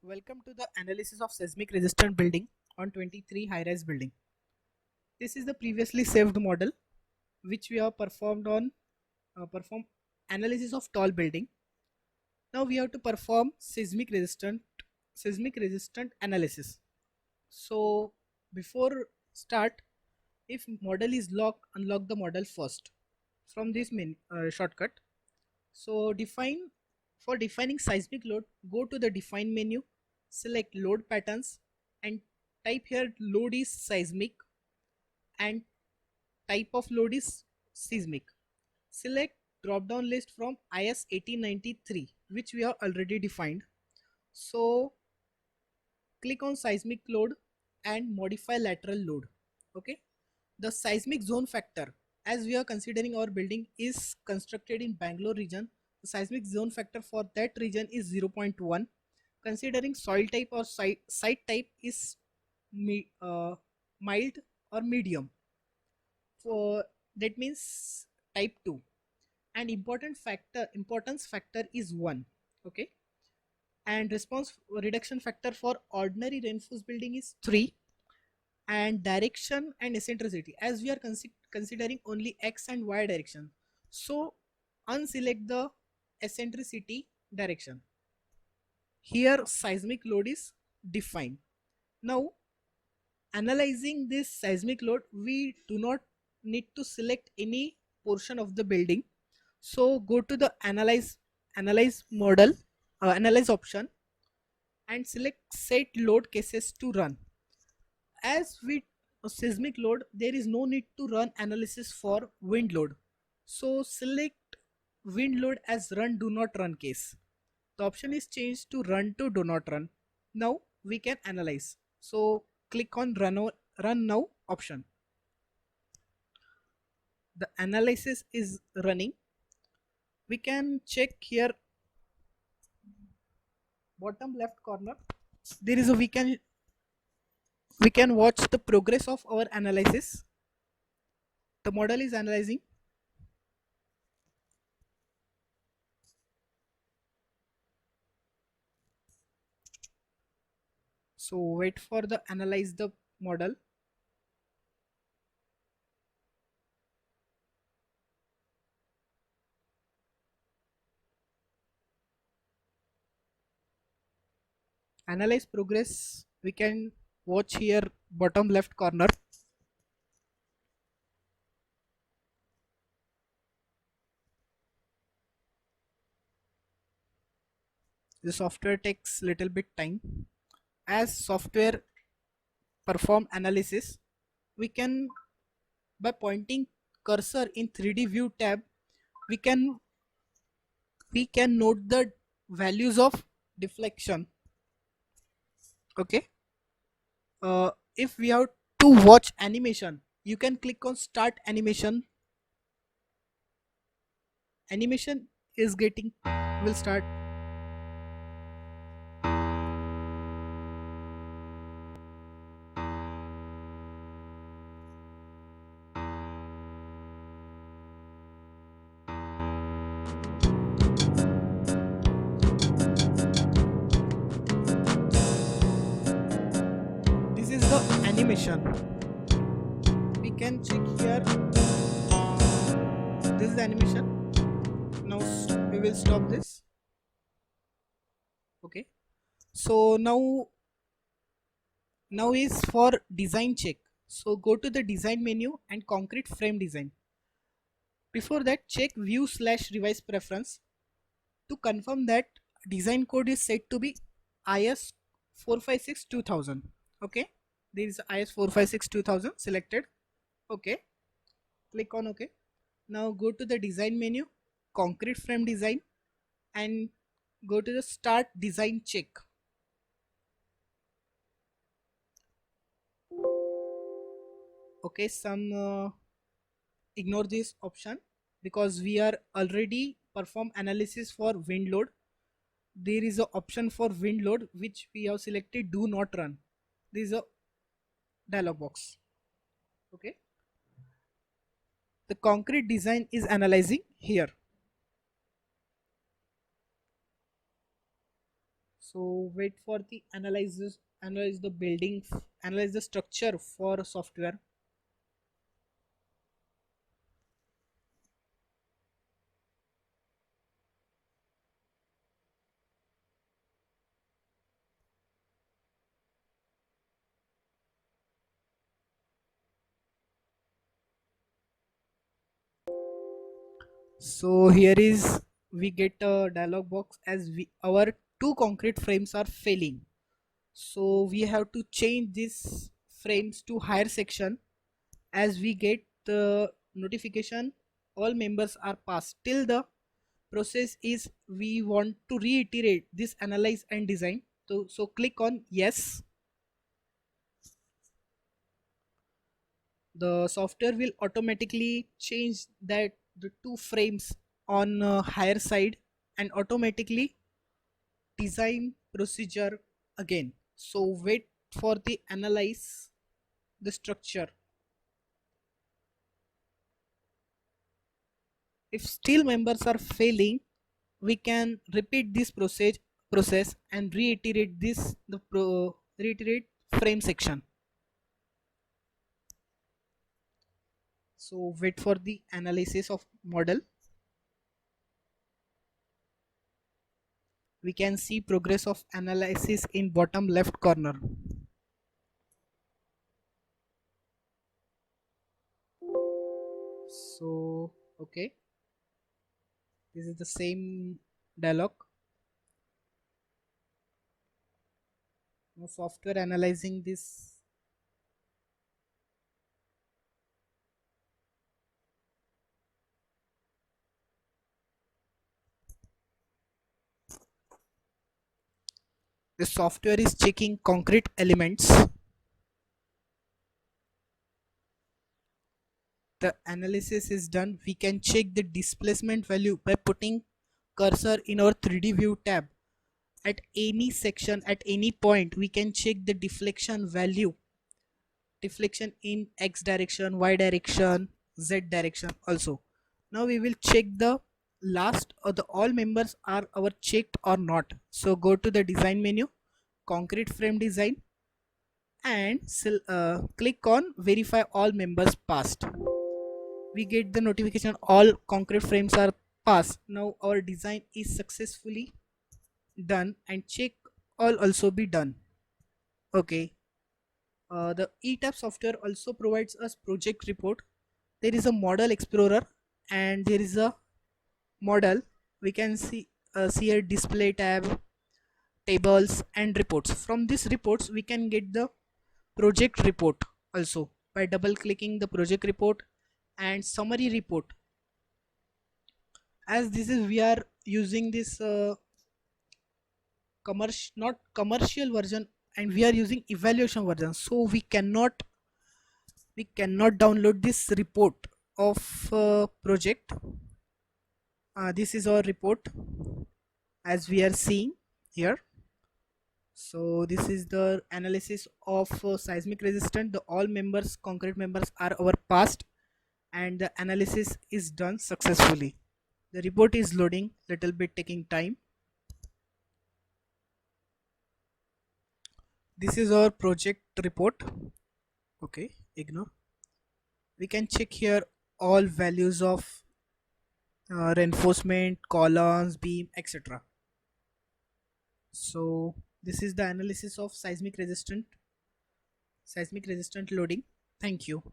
Welcome to the analysis of seismic resistant building on 23 high-rise building. This is the previously saved model which we have performed on perform analysis of tall building. Now we have to perform seismic resistant analysis. So before start, if model is locked, unlock the model first from this shortcut. So defining seismic load, go to the define menu, select load patterns and type here load is seismic and type of load is seismic. Select drop down list from IS 1893 which we have already defined. So click on seismic load and modify lateral load. Okay. The seismic zone factor, as we are considering our building is constructed in Bangalore region, the seismic zone factor for that region is 0.1. Considering soil type or site type is mild or medium. For that means type 2. And importance factor is 1. Okay. And response reduction factor for ordinary reinforced building is 3. And direction and eccentricity, as we are considering only x and y direction, so unselect the eccentricity direction. Here seismic load is defined. Now analyzing this seismic load, we do not need to select any portion of the building. So go to the analyze model analyze option and select set load cases to run. As with seismic load, there is no need to run analysis for wind load. So select wind load as run do not run case. The option is changed to run to do not run. Now we can analyze. So click on run now option. The analysis is running. We can check here bottom left corner. There is a we can watch the progress of our analysis. The model is analyzing. So wait for the analyze the model. Analyze progress, we can watch here bottom left corner. The software takes little bit time. As software perform analysis, we can, by pointing cursor in 3D view tab, we can note the values of deflection. Okay. If we have to watch animation, you can click on start animation. Animation is getting will start. This is the animation. We can check here. This is the animation. Now we will stop this. Okay. So now is for design check. So go to the design menu and concrete frame design. Before that, check view/revise preference to confirm that design code is set to be IS 456-2000. Okay, there is IS 456-2000 selected. Okay, click on OK. Now go to the design menu, concrete frame design, and go to the start design check. Okay, ignore this option because we are already perform analysis for wind load. There is a option for wind load which we have selected do not run. There is a dialog box. Okay, the concrete design is analyzing here. So wait for the analyze the buildings, analyze the structure for software. So here is we get a dialog box as our two concrete frames are failing. So we have to change these frames to higher section as we get the notification all members are passed. Till the process is we want to reiterate this analyze and design. So click on yes. The software will automatically change that the two frames on higher side and automatically design procedure again. So wait for the analyze the structure. If still members are failing, we can repeat this process and reiterate reiterate frame section. So wait for the analysis of model. We can see progress of analysis in bottom left corner. So okay, this is the same dialog. Now software analyzing this. The software is checking concrete elements. The analysis is done. We can check the displacement value by putting cursor in our 3D view tab. At any section, at any point, we can check the deflection value. Deflection in X direction, Y direction, Z direction also. Now we will check the last or the all members are our checked or not. So go to the design menu, concrete frame design, and click on verify all members passed. We get the notification all concrete frames are passed. Now our design is successfully done and check all also be done. Okay. The ETAP software also provides us project report. There is a model explorer and there is a model. We can see a display tab, tables and reports. From these reports we can get the project report also by double clicking the project report and summary report. As this is we are using this commercial not commercial version and we are using evaluation version, so we cannot download this report of project. This is our report as we are seeing here. So this is the analysis of seismic resistance. The all members concrete members are our past and the analysis is done successfully. The report is loading, little bit taking time. This is our project report. Okay, ignore. We can check here all values of reinforcement, columns, beam, etc. So this is the analysis of seismic resistant loading. Thank you.